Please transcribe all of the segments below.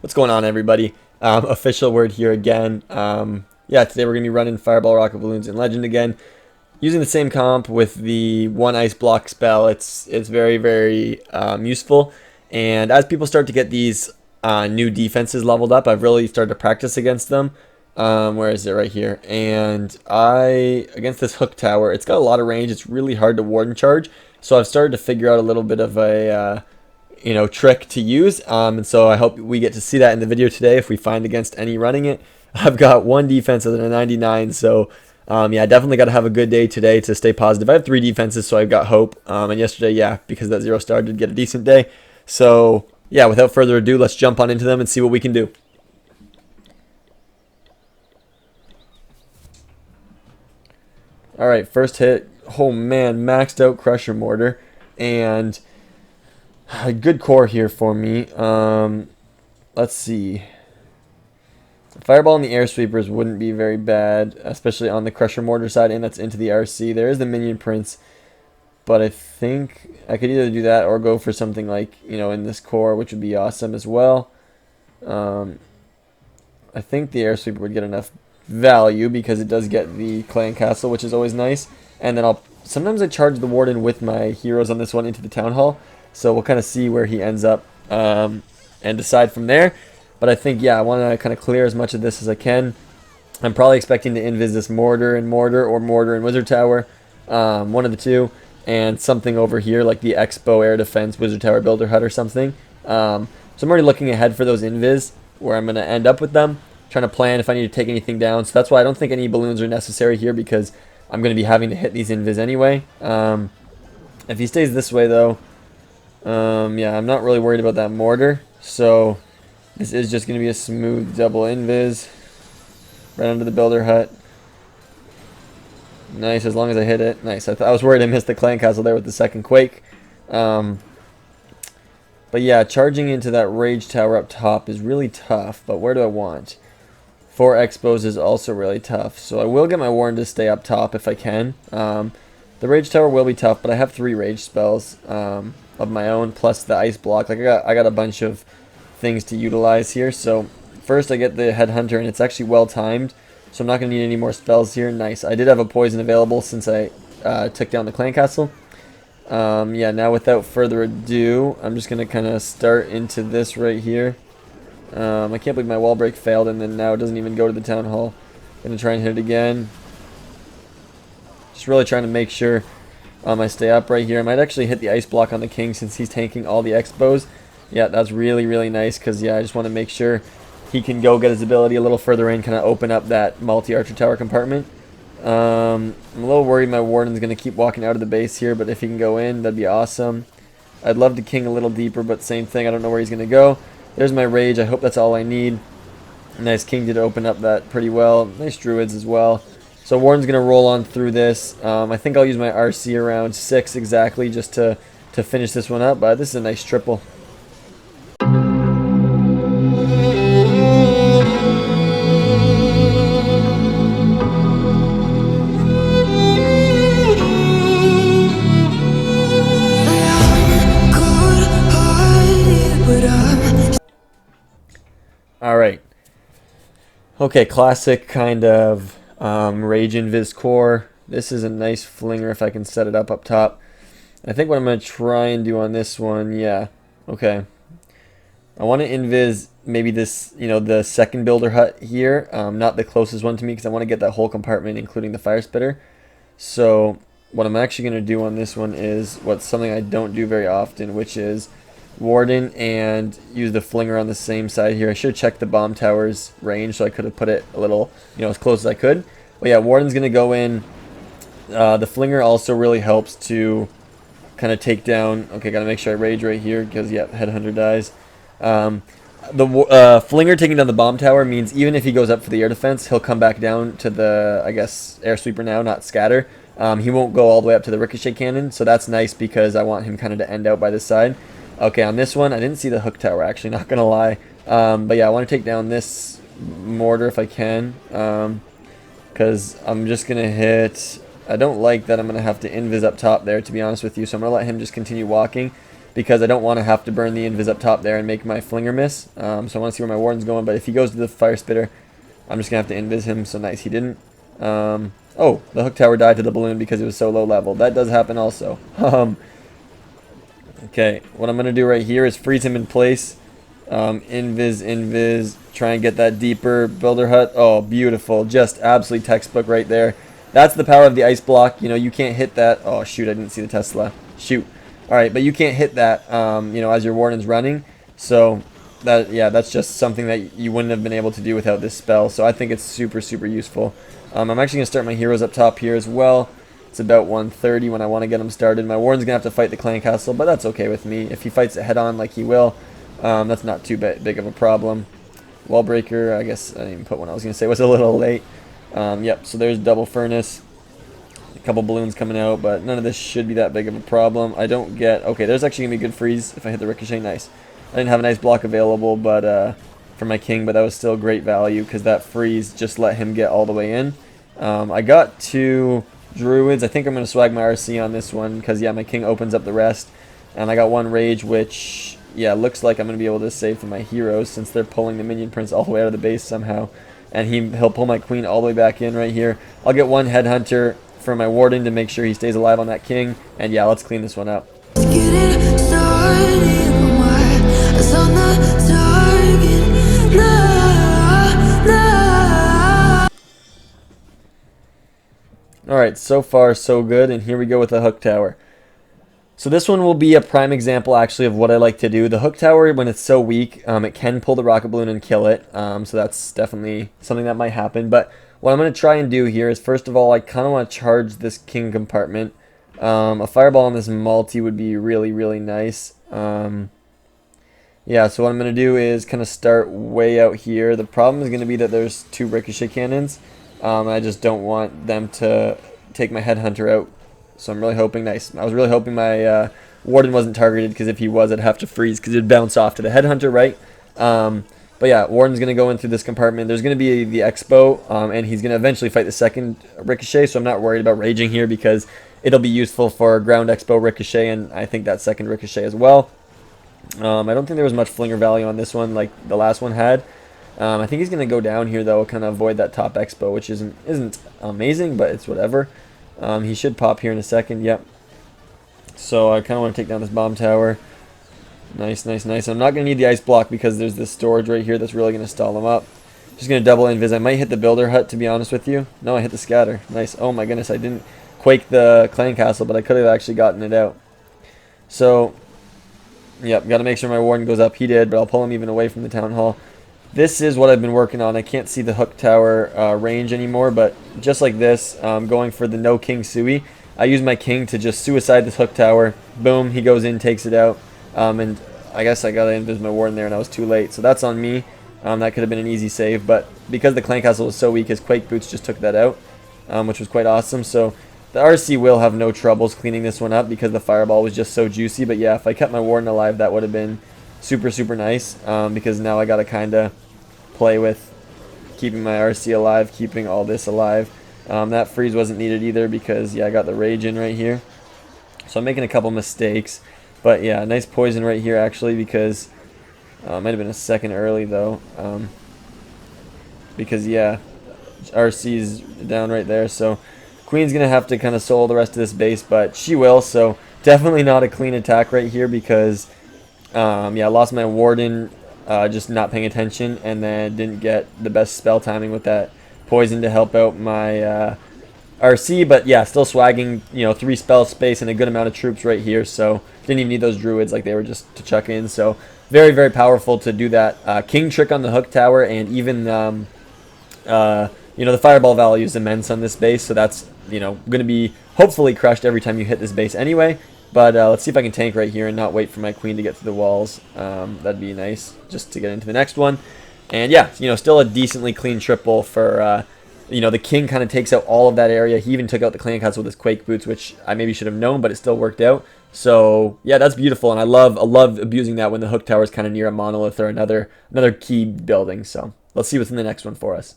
What's going on, everybody? Official word here again. Yeah, today we're going to be running Fireball Rocket Balloons in Legend again, using the same comp with the one ice block spell. It's very useful, and as people start to get these new defenses leveled up, I've really started to practice against them. Where is it? Right here. And against this hook tower, it's got a lot of range. It's really hard to warden charge, so I've started to figure out a little bit of a trick to use, and so I hope we get to see that in the video today if we find against any running it. I've got one defense at a 99, so yeah, I definitely got to have a good day today to stay positive. I have three defenses, so I've got hope, and yesterday, yeah, because that 0 star did get a decent day. So yeah, without further ado, let's jump on into them and see what we can do. Alright, first hit. Oh man, maxed out Crusher Mortar, and a good core here for me. Let's see. Fireball and the Air Sweepers wouldn't be very bad, especially on the Crusher Mortar side, and that's into the RC. There is the Minion Prince, but I think I could either do that or go for something like, in this core, which would be awesome as well. I think the Air Sweeper would get enough value because it does get the Clan Castle, which is always nice. And then sometimes I charge the Warden with my heroes on this one into the Town Hall. So we'll kind of see where he ends up and decide from there. But I think, yeah, I want to kind of clear as much of this as I can. I'm probably expecting to invis this Mortar and Mortar or Mortar and Wizard Tower. One of the two. And something over here like the Expo Air Defense Wizard Tower Builder Hut or something. So I'm already looking ahead for those invis where I'm going to end up with them. Trying to plan if I need to take anything down. So that's why I don't think any balloons are necessary here because I'm going to be having to hit these invis anyway. If he stays this way though, yeah, I'm not really worried about that mortar. So this is just going to be a smooth double invis right under the builder hut. Nice, as long as I hit it. Nice. I was worried I missed the clan castle there with the second quake. But yeah, charging into that rage tower up top is really tough. But where do I want? 4 expos is also really tough. So I will get my warden to stay up top if I can. The rage tower will be tough, but I have 3 rage spells of my own plus the ice block. Like I got a bunch of things to utilize here. So first I get the headhunter, and it's actually well timed. So I'm not going to need any more spells here. Nice. I did have a poison available since I took down the clan castle. Yeah, now without further ado, I'm just going to kind of start into this right here. I can't believe my wall break failed, and then now it doesn't even go to the town hall. Going to try and hit it again. Just really trying to make sure I stay up right here. I might actually hit the ice block on the king since he's tanking all the expos. Yeah, that's really nice because, yeah, I just want to make sure he can go get his ability a little further in, kind of open up that multi-archer tower compartment. I'm a little worried my warden's going to keep walking out of the base here, but if he can go in, that'd be awesome. I'd love to king a little deeper, but same thing. I don't know where he's going to go. There's my rage. I hope that's all I need. Nice, king did open up that pretty well. Nice druids as well. So warden's going to roll on through this. I think I'll use my RC around 6 exactly just to finish this one up, but this is a nice triple. Alright. Okay, classic kind of Rage Invis core. This is a nice flinger if I can set it up top. I think what I'm going to try and do on this one, yeah. Okay. I want to invis maybe this, the second builder hut here. Not the closest one to me because I want to get that whole compartment including the fire spitter. So what I'm actually going to do on this one is what's something I don't do very often, which is warden and use the flinger on the same side here. I should have checked the bomb tower's range, so I could have put it a little, as close as I could. But yeah, warden's going to go in. The flinger also really helps to kind of take down. Okay, got to make sure I rage right here because, yeah, headhunter dies. The flinger taking down the bomb tower means even if he goes up for the air defense, he'll come back down to the, I guess, air sweeper now, not scatter. He won't go all the way up to the ricochet cannon, so that's nice because I want him kind of to end out by this side. Okay, on this one, I didn't see the hook tower, actually, not going to lie. But yeah, I want to take down this mortar if I can. Because I'm just going to hit... I don't like that I'm going to have to invis up top there, to be honest with you. So I'm going to let him just continue walking. because I don't want to have to burn the invis up top there and make my flinger miss. So I want to see where my warden's going, but if he goes to the fire spitter, I'm just going to have to invis him. So nice, he didn't. Oh, the hook tower died to the balloon because it was so low level. That does happen also. Okay, what I'm going to do right here is freeze him in place. Invis, try and get that deeper builder hut. Oh, beautiful. Just absolutely textbook right there. That's the power of the ice block. You know, you can't hit that. Oh, shoot, I didn't see the Tesla. Shoot. All right, but you can't hit that, you know, as your warden's running. So, that, yeah, that's just something that you wouldn't have been able to do without this spell. So I think it's super, super useful. I'm actually going to start my heroes up top here as well. It's about 1:30 when I want to get them started. My warden's going to have to fight the clan castle, but that's okay with me. If he fights it head-on like he will, that's not too big of a problem. Wall breaker, I guess I didn't even put one I was going to say, was a little late. Yep, so there's double furnace. A couple balloons coming out, but none of this should be that big of a problem. I don't get... Okay, there's actually going to be a good freeze if I hit the ricochet. Nice. I didn't have a nice block available but for my king, but that was still great value because that freeze just let him get all the way in. I got 2 druids. I think I'm going to swag my RC on this one because, yeah, my king opens up the rest. And I got 1 rage, which, yeah, looks like I'm going to be able to save for my heroes since they're pulling the minion prince all the way out of the base somehow. And he'll pull my queen all the way back in right here. I'll get 1 headhunter for my warden to make sure he stays alive on that king. And, yeah, let's clean this one up. Alright, so far so good, and here we go with the hook tower. So this one will be a prime example actually of what I like to do. The hook tower, when it's so weak, it can pull the rocket balloon and kill it, so that's definitely something that might happen. But what I'm going to try and do here is, first of all, I kind of want to charge this king compartment. A fireball on this multi would be really, really nice. Yeah, so what I'm going to do is kind of start way out here. The problem is going to be that there's 2 ricochet cannons. I just don't want them to take my headhunter out. So I'm really hoping, nice. I was really hoping my warden wasn't targeted, because if he was, I'd have to freeze because it'd bounce off to the headhunter, right? But yeah, warden's going to go in through this compartment. There's going to be the expo, and he's going to eventually fight the second ricochet, so I'm not worried about raging here because it'll be useful for ground expo ricochet, and I think that second ricochet as well. I don't think there was much flinger value on this one like the last one had. I think he's going to go down here, though, kind of avoid that top expo, which isn't amazing, but it's whatever. He should pop here in a second, yep. So I kind of want to take down this bomb tower. Nice, nice, nice. I'm not going to need the ice block because there's this storage right here that's really going to stall him up. Just going to double invis. I might hit the builder hut, to be honest with you. No, I hit the scatter. Nice. Oh my goodness, I didn't quake the clan castle, but I could have actually gotten it out. So, yep, got to make sure my warden goes up. He did, but I'll pull him even away from the town hall. This is what I've been working on. I can't see the hook tower range anymore, but just like this, going for the no king sui, I use my king to just suicide this hook tower. Boom, he goes in, takes it out, and I guess I got to invis my warden there, and I was too late. So that's on me. That could have been an easy save, but because the clan castle was so weak, his quake boots just took that out, which was quite awesome. So the RC will have no troubles cleaning this one up because the fireball was just so juicy. But yeah, if I kept my warden alive, that would have been super, super nice, because now I got to kind of play with keeping my RC alive, keeping all this alive. That freeze wasn't needed either because, yeah, I got the rage in right here. So I'm making a couple mistakes. But, yeah, nice poison right here, actually, because might have been a second early, though. Because, yeah, RC's down right there. So Queen's going to have to kind of solo the rest of this base, but she will. So definitely not a clean attack right here because, yeah, I lost my warden just not paying attention, and then didn't get the best spell timing with that poison to help out my RC. But yeah, still swagging, you know, 3 spell space and a good amount of troops right here, so didn't even need those druids, like they were just to chuck in. So very, very powerful to do that king trick on the hook tower, and even you know, the fireball value is immense on this base, so that's, you know, going to be hopefully crushed every time you hit this base anyway. But let's see if I can tank right here and not wait for my queen to get to the walls. That'd be nice just to get into the next one. And yeah, you know, still a decently clean triple for, you know, the king kind of takes out all of that area. He even took out the clan castle with his quake boots, which I maybe should have known, but it still worked out. So yeah, that's beautiful, and I love abusing that when the hook tower is kind of near a monolith or another key building. So let's see what's in the next one for us.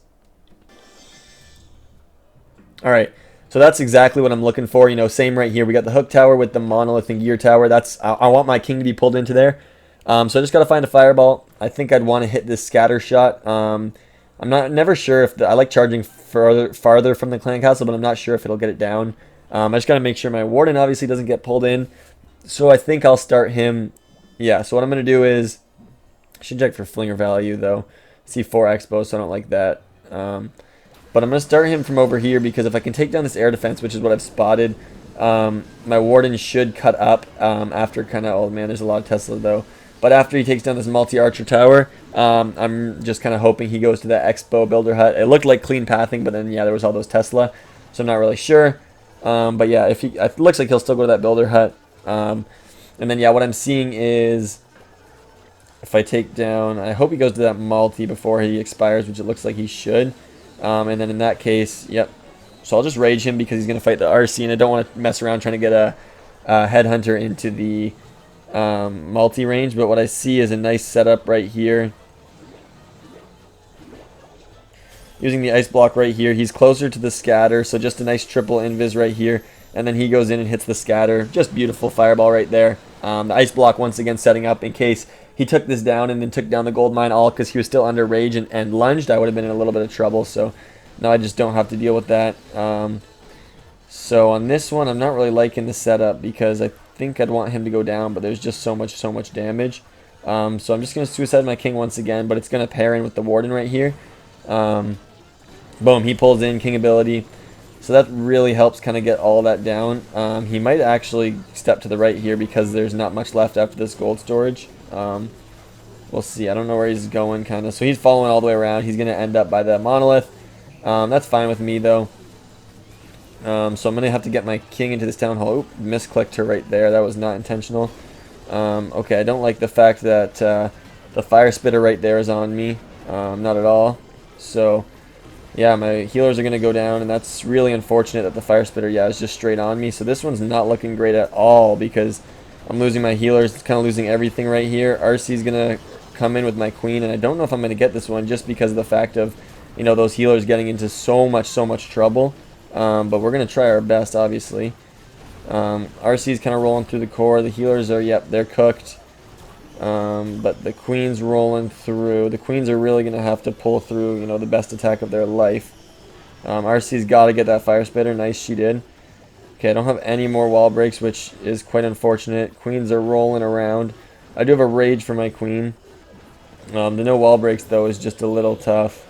All right. So that's exactly what I'm looking for. You know, same right here. We got the hook tower with the monolith and gear tower. I want my king to be pulled into there. So I just got to find a fireball. I think I'd want to hit this scatter shot. I'm never sure if I like charging farther from the clan castle, but I'm not sure if it'll get it down. I just got to make sure my warden obviously doesn't get pulled in. So I think I'll start him. Yeah, so what I'm going to do is, I should check for flinger value though. See 4 expo, so I don't like that. But I'm going to start him from over here because if I can take down this air defense, which is what I've spotted, my warden should cut up after kind of, oh man, there's a lot of Tesla though. But after he takes down this multi-archer tower, I'm just kind of hoping he goes to that expo builder hut. It looked like clean pathing, but then yeah, there was all those Tesla, so I'm not really sure. But yeah, it looks like he'll still go to that builder hut. And then yeah, what I'm seeing is if I take down, I hope he goes to that multi before he expires, which it looks like he should. And then in that case, yep. So I'll just rage him because he's going to fight the RC, and I don't want to mess around trying to get a headhunter into the multi-range. But what I see is a nice setup right here. Using the ice block right here, he's closer to the scatter, so just a nice triple invis right here. And then he goes in and hits the scatter. Just beautiful fireball right there. The ice block once again setting up in case he took this down and then took down the gold mine all because he was still under rage and lunged. I would have been in a little bit of trouble, so now I just don't have to deal with that. So on this one, I'm not really liking the setup because I think I'd want him to go down, but there's just so much damage. So I'm just going to suicide my king once again, but it's going to pair in with the warden right here. Boom, he pulls in king ability. So that really helps kind of get all that down. He might actually step to the right here because there's not much left after this gold storage. We'll see. I don't know where he's going kind of. So he's following all the way around. He's going to end up by the monolith. That's fine with me though. So I'm going to have to get my king into this town hall. Oop, misclicked her right there. That was not intentional. Okay, I don't like the fact that the fire spitter right there is on me. Not at all. So yeah, my healers are going to go down, and that's really unfortunate that the fire spitter, yeah, is just straight on me. So this one's not looking great at all because I'm losing my healers. It's kind of losing everything right here. RC's going to come in with my queen, and I don't know if I'm going to get this one just because of the fact of, you know, those healers getting into so much trouble. But we're going to try our best, obviously. RC's kind of rolling through the core. The healers are, yep, they're cooked. But the queen's rolling through. The queens are really going to have to pull through, you know, the best attack of their life. RC's got to get that fire spitter. Nice, she did. Okay, I don't have any more wall breaks, which is quite unfortunate. Queens are rolling around. I do have a rage for my queen. The no wall breaks, though, is just a little tough.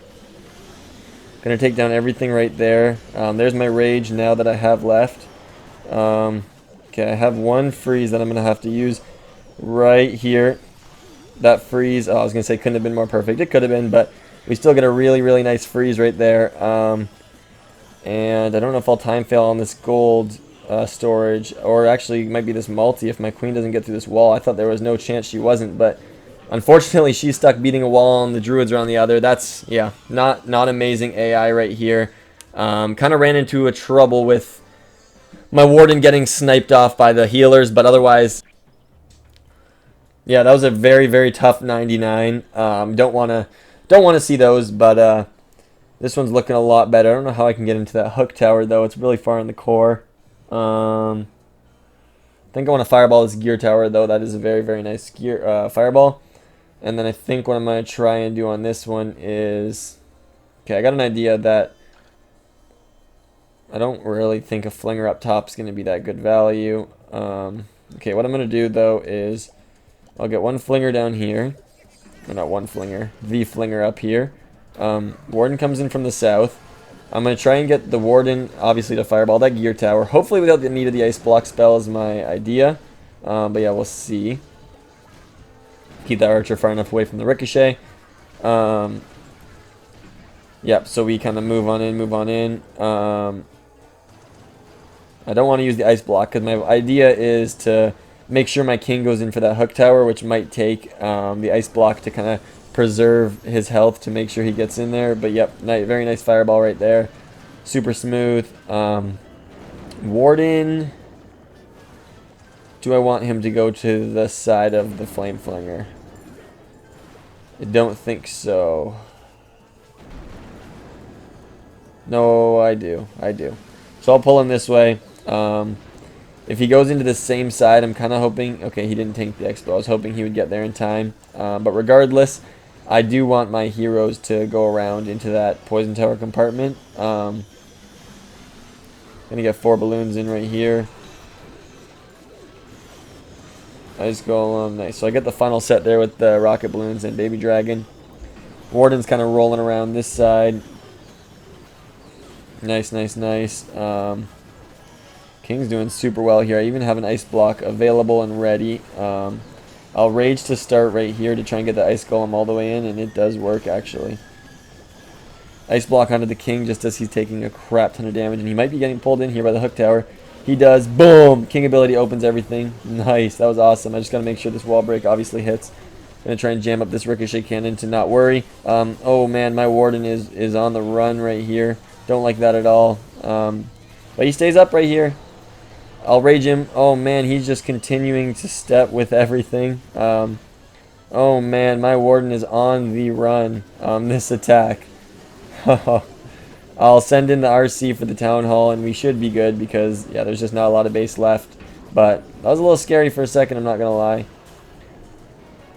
Gonna take down everything right there. There's my rage now that I have left. Okay, I have one freeze that I'm gonna have to use right here. That freeze, oh, I was gonna say couldn't have been more perfect. It could have been, but we still get a really nice freeze right there. And I don't know if I'll time fail on this gold storage, or actually it might be this multi if my queen doesn't get through this wall. I thought there was no chance she wasn't, but unfortunately she's stuck beating a wall and the druids are on the other. That's, yeah, not amazing AI right here. Kind of ran into a trouble with my warden getting sniped off by the healers, but otherwise, yeah, that was a very tough 99. Don't want to see those, but this one's looking a lot better. I don't know how I can get into that hook tower though. It's really far in the core. I think I want to fireball this gear tower though. That is a very nice gear fireball. And then I think what I'm going to try and do on this one is, okay, I got an idea that I don't really think a flinger up top is going to be that good value. Okay, what I'm going to do though is I'll get one flinger down here. Or not one flinger, the flinger up here. Warden comes in from the south. I'm going to try and get the warden, obviously, to fireball that gear tower. Hopefully without the need of the ice block spell is my idea. But yeah, we'll see. Keep that archer far enough away from the ricochet. Yep, so we kind of move on in. I don't want to use the ice block because my idea is to make sure my king goes in for that hook tower, which might take the ice block to kind of preserve his health to make sure he gets in there. But yep, very nice fireball right there. Super smooth. Warden, do I want him to go to the side of the flame flinger? I don't think so. No, I do. So I'll pull him this way. If he goes into the same side, I'm kind of hoping... Okay, he didn't tank the X-Bow. I was hoping he would get there in time. But regardless, I do want my heroes to go around into that poison tower compartment. Gonna get 4 balloons in right here. Ice Golem, nice. So I get the final set there with the rocket balloons and baby dragon. Warden's kind of rolling around this side. Nice, nice, nice. King's doing super well here. I even have an ice block available and ready. I'll rage to start right here to try and get the ice golem all the way in, and it does work actually. Ice block onto the king just as he's taking a crap ton of damage, and he might be getting pulled in here by the hook tower. He does. Boom! King ability opens everything. Nice. That was awesome. I just got to make sure this wall break obviously hits. Gonna try and jam up this ricochet cannon to not worry. Oh man, my warden is on the run right here. Don't like that at all. But he stays up right here. I'll rage him. Oh man, he's just continuing to step with everything. Oh man, my warden is on the run on this attack. I'll send in the RC for the town hall, and we should be good because, yeah, there's just not a lot of base left. But that was a little scary for a second, I'm not going to lie.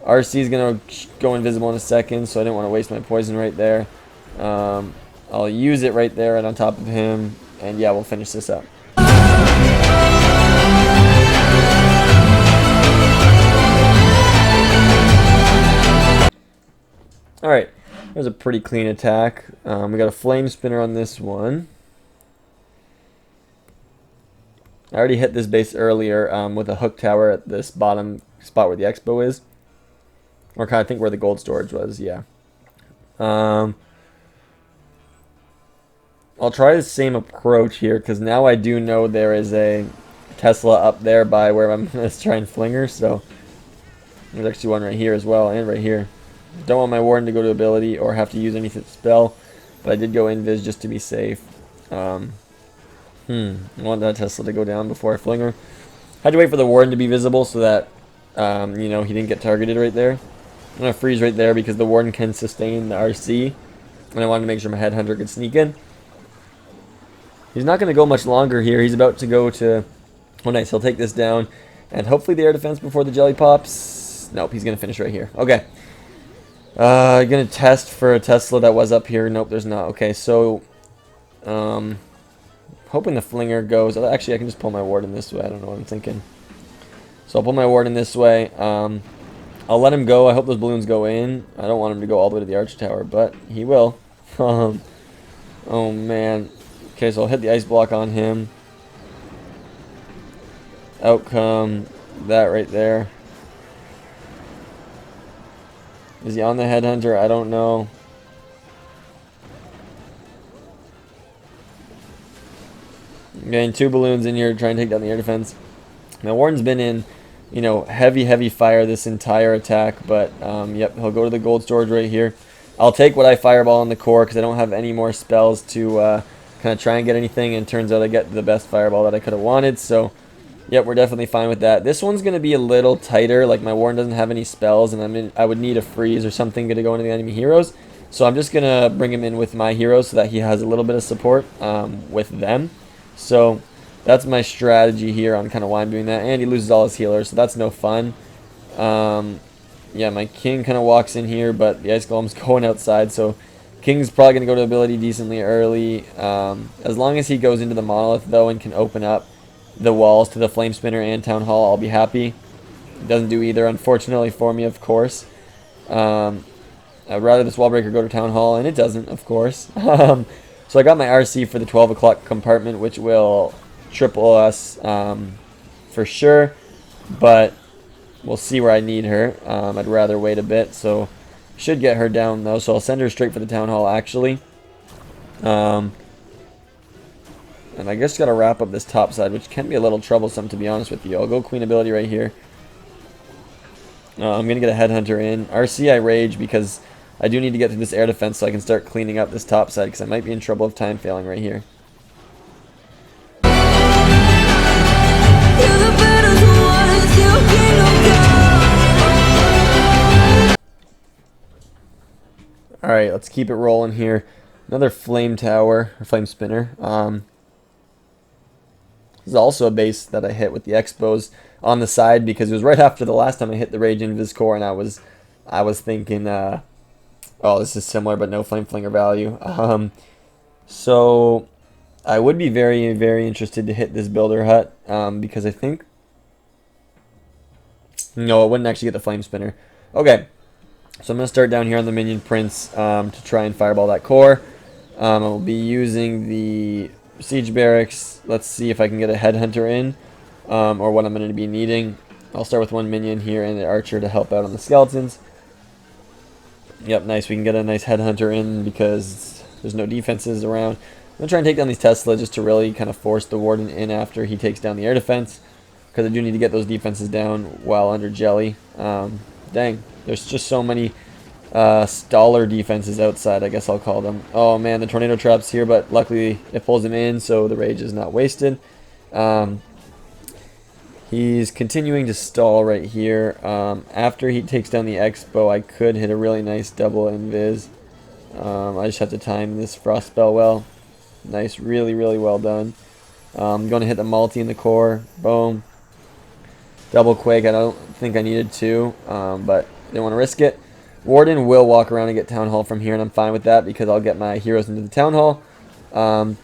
RC is going to go invisible in a second, so I didn't want to waste my poison right there. I'll use it right there and on top of him, and yeah, we'll finish this up. Alright, there's a pretty clean attack. We got a flame spinner on this one. I already hit this base earlier with a hook tower at this bottom spot where the X-Bow is. Or kind of think where the gold storage was, yeah. I'll try the same approach here because now I do know there is a Tesla up there by where I'm going to try and fling her. So there's actually one right here as well and right here. Don't want my warden to go to ability or have to use any spell, but I did go invis just to be safe. I want that Tesla to go down before I fling her. Had to wait for the warden to be visible so that you know, he didn't get targeted right there. I'm gonna freeze right there because the warden can sustain the RC, and I wanted to make sure my headhunter could sneak in. He's not gonna go much longer here. He's about to go to... Oh nice, he'll take this down, and hopefully the air defense before the jelly pops. Nope, he's gonna finish right here. Okay. Gonna test for a Tesla that was up here. Nope, there's not. Okay, so hoping the flinger goes. Actually, I can just pull my warden this way. I don't know what I'm thinking. So I'll pull my warden this way. I'll let him go. I hope those balloons go in. I don't want him to go all the way to the arch tower, but he will. Oh man. Okay, so I'll hit the ice block on him. Out come that right there. Is he on the headhunter? I don't know. Getting 2 balloons in here to try and take down the air defense. Now Warden's been in, you know, heavy fire this entire attack, but yep, he'll go to the gold storage right here. I'll take what I fireball on the core because I don't have any more spells to kind of try and get anything, and turns out I get the best fireball that I could have wanted, so yep, we're definitely fine with that. This one's going to be a little tighter, like my Warden doesn't have any spells, and I would need a freeze or something to go into the enemy heroes, so I'm just going to bring him in with my heroes so that he has a little bit of support with them. So that's my strategy here on kind of why I'm doing that. And he loses all his healers, so that's no fun. Yeah, my king kind of walks in here, but the ice golem's going outside, so king's probably going to go to ability decently early. As long as he goes into the monolith, though, and can open up the walls to the flame spinner and town hall, I'll be happy. It doesn't do either, unfortunately for me, of course. I'd rather this wall breaker go to town hall, and it doesn't, of course. So I got my RC for the 12 o'clock compartment, which will triple us for sure, but we'll see where I need her. I'd rather wait a bit, so should get her down though, so I'll send her straight for the town hall actually. And I guess got to wrap up this top side, which can be a little troublesome to be honest with you. I'll go queen ability right here. I'm going to get a headhunter in. RC I rage because I do need to get through this air defense so I can start cleaning up this top side because I might be in trouble of time failing right here. Alright, let's keep it rolling here. Another flame tower, or flame spinner. This is also a base that I hit with the Expos on the side because it was right after the last time I hit the Rage Invis core, and I was thinking, oh, this is similar but no Flame Flinger value. So I would be very, very interested to hit this Builder Hut because I think, no, it wouldn't actually get the Flame Spinner. Okay, so I'm going to start down here on the Minion Prince to try and fireball that core. I will be using the Siege Barracks. Let's see if I can get a Headhunter in, or what I'm going to be needing. I'll start with one minion here and the Archer to help out on the skeletons. Yep, nice. We can get a nice Headhunter in because there's no defenses around. I'm going to try and take down these Tesla just to really kind of force the Warden in after he takes down the air defense, because I do need to get those defenses down while under Jelly. Dang, there's just so many staller defenses outside, I guess I'll call them. Oh man, the Tornado Trap's here, but luckily it pulls him in, so the rage is not wasted. He's continuing to stall right here. After he takes down the Expo, I could hit a really nice double invis. I just have to time this Frost Spell well. Nice, really, really well done. I'm going to hit the multi in the core. Boom. Double Quake. I don't think I needed to, but didn't want to risk it. Warden will walk around and get Town Hall from here, and I'm fine with that because I'll get my heroes into the Town Hall. I'll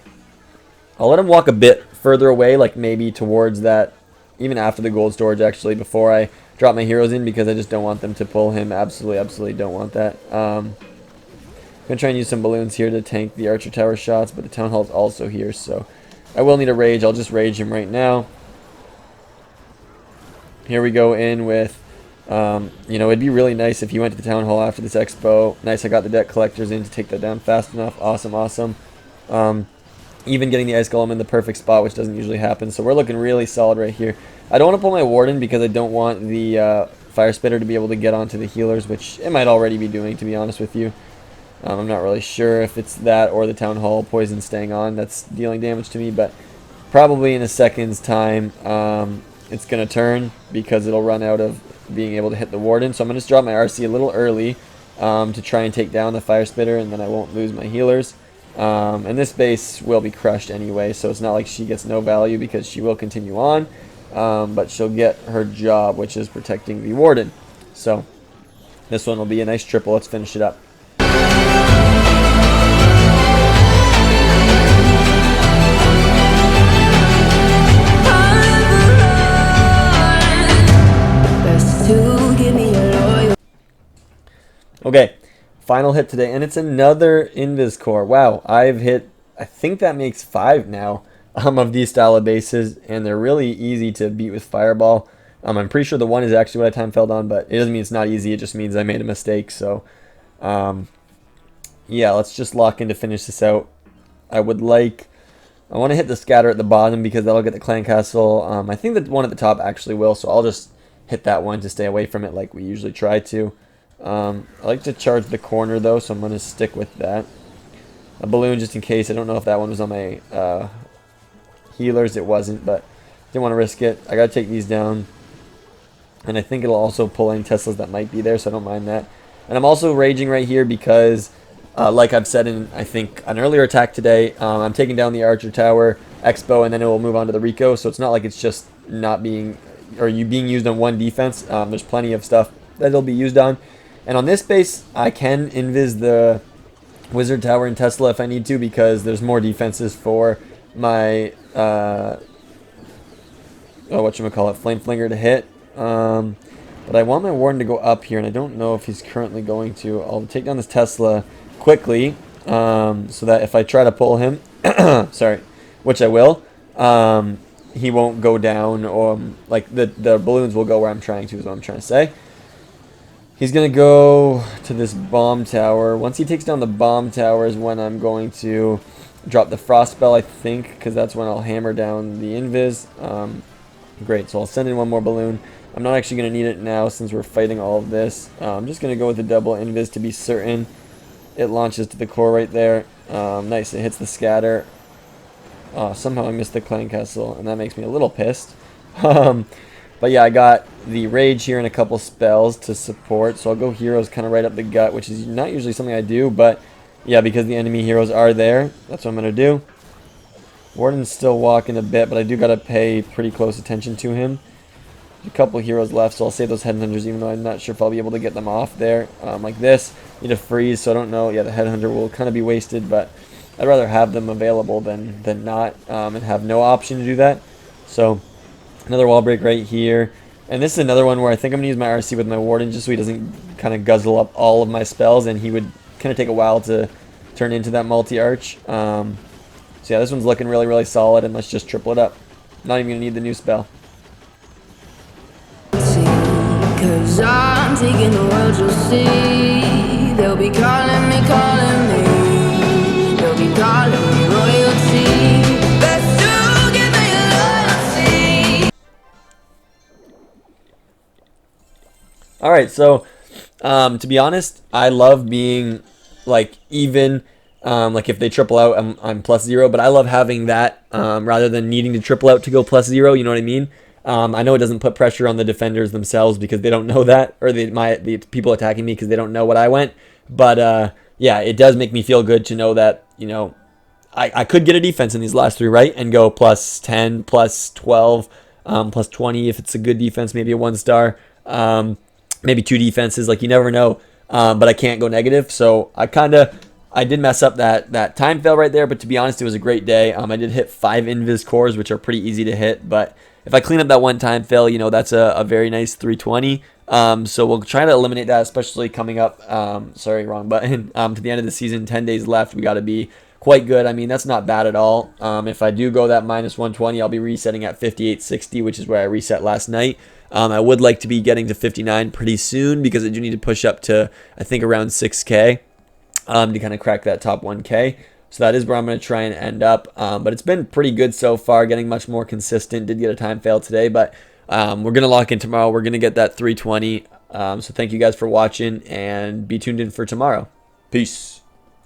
let him walk a bit further away, like maybe towards that, even after the gold storage actually, before I drop my heroes in, because I just don't want them to pull him. Absolutely, absolutely don't want that. I'm going to try and use some balloons here to tank the Archer Tower shots, but the Town Hall is also here, so I will need a rage. I'll just rage him right now. Here we go in with, you know, it'd be really nice if he went to the Town Hall after this Expo. Nice, I got the deck collectors in to take that down fast enough. Awesome, awesome. Even getting the Ice Golem in the perfect spot, which doesn't usually happen. So we're looking really solid right here. I don't want to pull my Warden because I don't want the Fire Spitter to be able to get onto the healers, which it might already be doing, to be honest with you. I'm not really sure if it's that or the Town Hall poison staying on that's dealing damage to me, but probably in a second's time it's going to turn because it'll run out of being able to hit the Warden. So I'm going to just drop my RC a little early to try and take down the Fire Spitter, and then I won't lose my healers. And this base will be crushed anyway, so it's not like she gets no value because she will continue on, but she'll get her job, which is protecting the Warden. So this one will be a nice triple. Let's finish it up. Okay, final hit today, and it's another Invis core. Wow, I've hit, I think that makes 5 now of these style of bases, and they're really easy to beat with Fireball. I'm pretty sure the one is actually what I time failed on, but it doesn't mean it's not easy, it just means I made a mistake. So, yeah, let's just lock in to finish this out. I want to hit the Scatter at the bottom because that'll get the Clan Castle. I think the one at the top actually will, so I'll just hit that one to stay away from it like we usually try to. I like to charge the corner though, so I'm going to stick with that. A balloon just in case. I don't know if that one was on my healers. It wasn't, but didn't want to risk it. I got to take these down. And I think it'll also pull any Teslas that might be there, so I don't mind that. And I'm also raging right here because, like I've said in, I think, an earlier attack today, I'm taking down the Archer Tower, Expo, and then it will move on to the Rico. So it's not like it's just not being, or you being used on one defense. There's plenty of stuff that it'll be used on. And on this base, I can invis the Wizard Tower and Tesla if I need to, because there's more defenses for my, whatchamacallit, Flame Flinger to hit. But I want my Warden to go up here, and I don't know if he's currently going to. I'll take down this Tesla quickly, so that if I try to pull him, sorry, which I will, he won't go down, or like the balloons will go where I'm trying to, is what I'm trying to say. He's going to go to this bomb tower. Once he takes down the bomb tower is when I'm going to drop the Frost Spell, I think, because that's when I'll hammer down the Invis. Great, so I'll send in one more balloon. I'm not actually going to need it now since we're fighting all of this. I'm just going to go with the double Invis to be certain. It launches to the core right there. Nice, it hits the Scatter. Somehow I missed the Clan Castle, and that makes me a little pissed. But yeah, I got the Rage here and a couple spells to support, so I'll go heroes kind of right up the gut, which is not usually something I do, but yeah, because the enemy heroes are there, that's what I'm going to do. Warden's still walking a bit, but I do got to pay pretty close attention to him. There's a couple heroes left, so I'll save those headhunters, even though I'm not sure if I'll be able to get them off there. Like this, need a freeze, so I don't know. Yeah, the headhunter will kind of be wasted, but I'd rather have them available than not, and have no option to do that. So another wall break right here. And this is another one where I think I'm going to use my RC with my Warden just so he doesn't kind of guzzle up all of my spells, and he would kind of take a while to turn into that multi-arch. So yeah, this one's looking really, really solid, and let's just triple it up. Not even going to need the new spell. Cause I'm taking the world, you'll see. They'll be calling me, they'll be calling me royalty. Best to give me loyalty. Alright, so to be honest, I love being like even. Like if they triple out, I'm +0, but I love having that rather than needing to triple out to go +0. You know what I mean? I know it doesn't put pressure on the defenders themselves because they don't know that, or the people attacking me because they don't know what I went. But yeah, it does make me feel good to know that, you know, I could get a defense in these last 3, right, and go +10, +12, +20 if it's a good defense, maybe a 1-star, maybe 2 defenses. Like, you never know. But I can't go negative, so I did mess up that time fail right there, but to be honest, it was a great day. I did hit 5 invis cores, which are pretty easy to hit, but if I clean up that one time fail, you know, that's a very nice 320. So we'll try to eliminate that, especially coming up, sorry, wrong button, to the end of the season. 10 days left. We got to be quite good. I mean, that's not bad at all. If I do go that -120, I'll be resetting at 5860, which is where I reset last night. I would like to be getting to 59 pretty soon because I do need to push up to, I think, around 6K. To kind of crack that top 1K. So that is where I'm going to try and end up. But it's been pretty good so far, getting much more consistent. Did get a time fail today, but we're going to lock in tomorrow. We're going to get that 320. So thank you guys for watching, and be tuned in for tomorrow. Peace.